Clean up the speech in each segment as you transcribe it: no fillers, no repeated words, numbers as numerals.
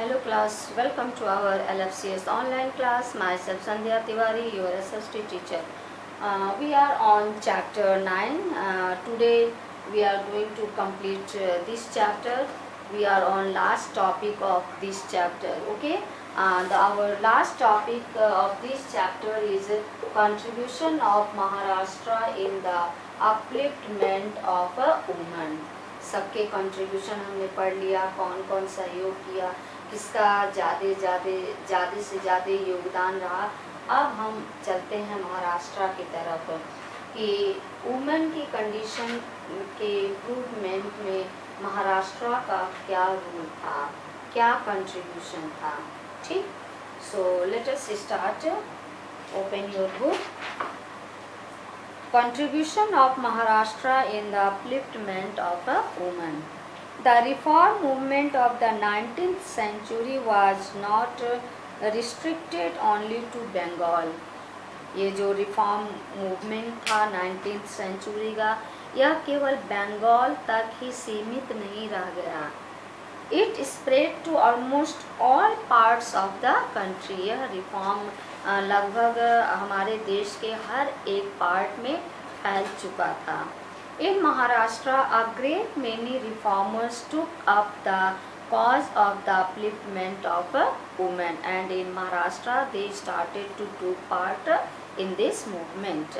Hello class, welcome to our LFCS online class. Myself Sandhya Tiwari, your SST teacher. We are on chapter 9. Today we are going to complete this chapter. We are on last topic of this chapter. Okay, and our last topic of this chapter is contribution of Maharashtra in the upliftment of a woman. सबके contribution हमने पढ़ लिया, कौन कौन सहयोग किया, किसका ज़्यादा से ज़्यादा योगदान रहा। अब हम चलते हैं महाराष्ट्र की तरफ कि वुमेन की कंडीशन के इम्प्रूवमेंट में महाराष्ट्र का क्या रोल था, क्या कंट्रीब्यूशन था। ठीक, so let us start. Open your book. Contribution of Maharashtra in the upliftment of a woman. The reform movement of the 19th century was not restricted only to Bengal. ये जो reform movement था 19th century का, यह केवल बंगाल तक ही सीमित नहीं रह गया। It spread to almost all parts of the country. यह रिफॉर्म लगभग हमारे देश के हर एक पार्ट में फैल चुका था। In Maharashtra a great many reformers took up the cause of the upliftment of women, and in Maharashtra they started to take part in this movement.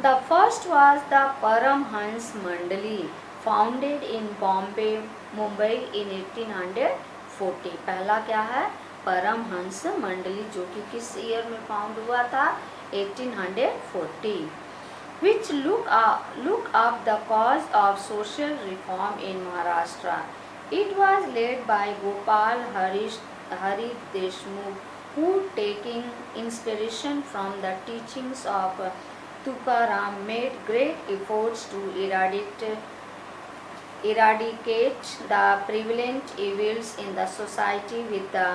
The first was the Paramhans Mandali, founded in Bombay, Mumbai in 1840. पहला क्या है? परमहंस मंडली, जो कि किस year में found हुआ था? 1840. which look up the cause of social reform in Maharashtra. It was led by Gopal Hari Deshmukh, who, taking inspiration from the teachings of Tukaram, made great efforts to eradicate the prevalent evils in the society with the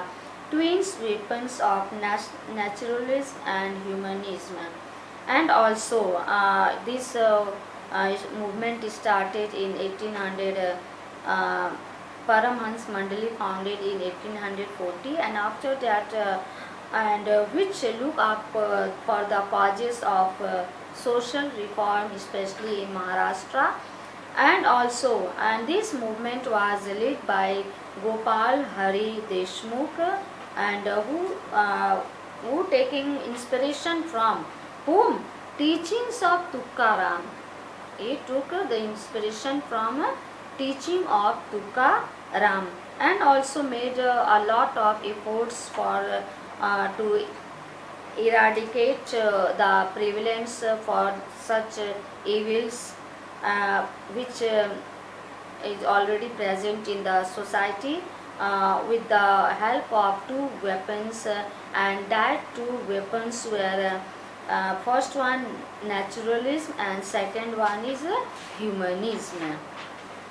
twin weapons of naturalism and humanism. And also this movement started in 1800. Paramhans Mandali founded in 1840, and after that which look up for the causes of social reform, especially in Maharashtra. And this movement was led by Gopal Hari Deshmukh, and who taking inspiration from whom? Teachings of Tukaram. He took the inspiration from teaching of Tukaram, and also made a lot of efforts for to eradicate the prevalence for such evils which is already present in the society, with the help of two weapons, and that two weapons were first one naturalism and second one is humanism.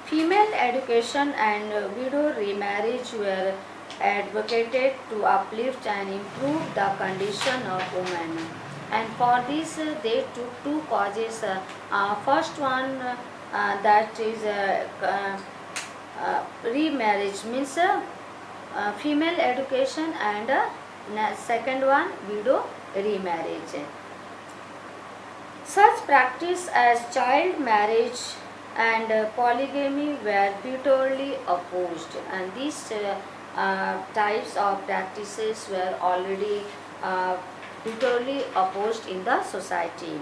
Female education and widow remarriage were advocated to uplift and improve the condition of women, and for this they took two causes. First one that is remarriage, means female education, and second one widow remarriage. Such practice as child marriage and polygamy were bitterly opposed, and these types of practices were already bitterly opposed in the society.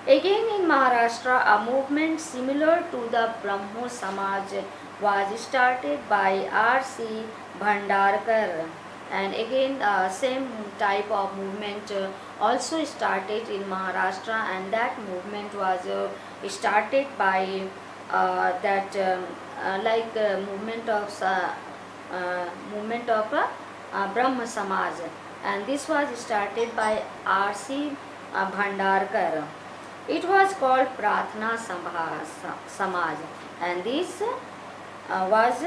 Again in Maharashtra, a movement similar to the Brahmo Samaj was started by R.C. Bhandarkar, and again same type of movement also started in Maharashtra, and that movement was started by movement of Brahma Samaj, and this was started by R.C. Bhandarkar. It was called Prarthana Samaj, and this was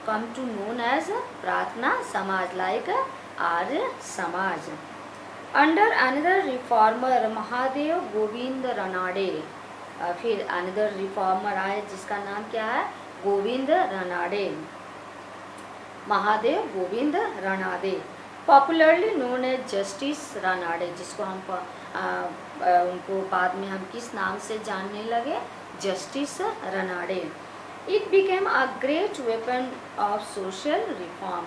come to known as Prarthana Samaj, like Arya Samaj. Under another reformer Mahadev Govind Ranade, फिर another reformer आए जिसका नाम क्या है? Govind Ranade. Mahadev Govind Ranade, popularly known as justice Ranade, जिसको हम उनको बाद में हम किस नाम से जानने लगे, justice Ranade. It became a great weapon of social reform.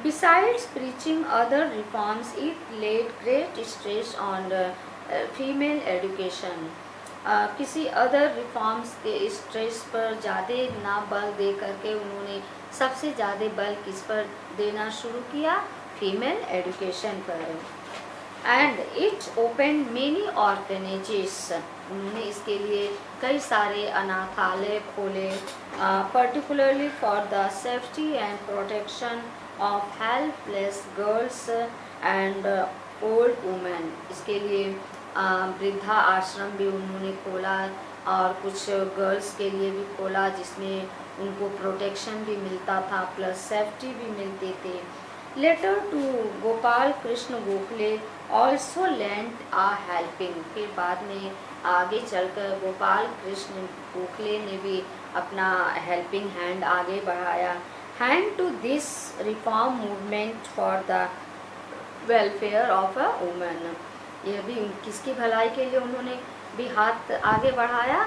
Besides preaching other reforms, it laid great stress on female education. किसी अदर रिफॉर्म्स के स्ट्रेस पर ज़्यादा ना बल दे करके उन्होंने सबसे ज़्यादा बल किस पर देना शुरू किया, फीमेल एजुकेशन पर. एंड इट ओपन मेनी ऑर्फेनेजेस, उन्होंने इसके लिए कई सारे अनाथालय खोले, particularly for the safety and protection of helpless girls and old women. इसके लिए वृद्धा आश्रम भी उन्होंने खोला और कुछ गर्ल्स के लिए भी खोला, जिसमें उनको प्रोटेक्शन भी मिलता था प्लस सेफ्टी भी मिलती थी. Later to Gopal Krishna Gokhale also lent a helping. फिर बाद में आगे चलकर गोपाल कृष्ण गोखले ने भी अपना हेल्पिंग हैंड आगे बढ़ाया. Hand to this reform movement for the welfare of a woman. यह भी किसकी भलाई के लिए उन्होंने भी हाथ आगे बढ़ाया,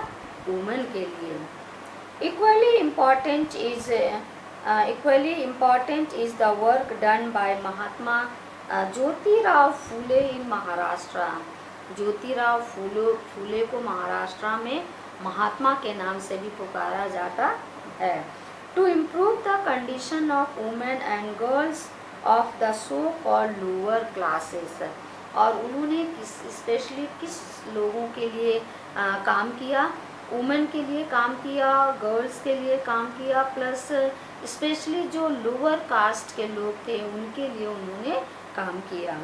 वुमन के लिए. Equally important is the work done by Mahatma Jyotirao Phule in Maharashtra. Jyotirao Phule को महाराष्ट्र में महात्मा के नाम से भी पुकारा जाता है. To improve the condition of women and girls of the so called lower classes. और उन्होंने स्पेशली किस लोगों के लिए काम किया, वुमेन के लिए काम किया, गर्ल्स के लिए काम किया, प्लस स्पेशली जो लोअर कास्ट के लोग थे उनके लिए उन्होंने काम किया.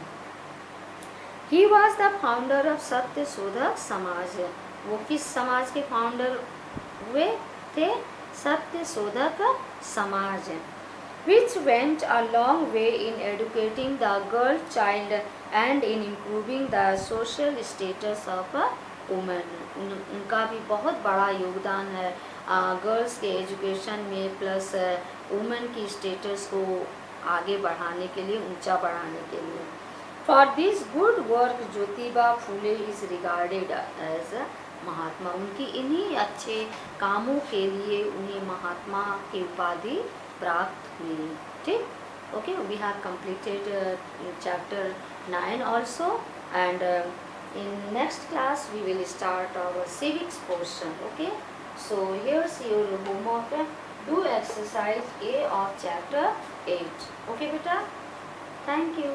He was the founder of सत्य शोधक समाज. वो किस समाज के फाउंडर हुए थे, सत्य शोधक समाज. which went a long way in educating the girl child and in improving the social status of a woman. उनका भी बहुत बड़ा योगदान है गर्ल्स के एजुकेशन में, प्लस वुमेन की स्टेटस को आगे बढ़ाने के लिए, ऊंचा बढ़ाने के लिए. For this good work Jyotiba Phule is regarded as Mahatma. उनकी इन्हीं अच्छे कामों के लिए उन्हें महात्मा की उपाधि प्राप्त हुई. ठीक, okay, we have completed chapter 9 also, and in next class we will start our civics portion. Okay, so here's your homework. Do exercise A of chapter 8. Okay beta, thank you.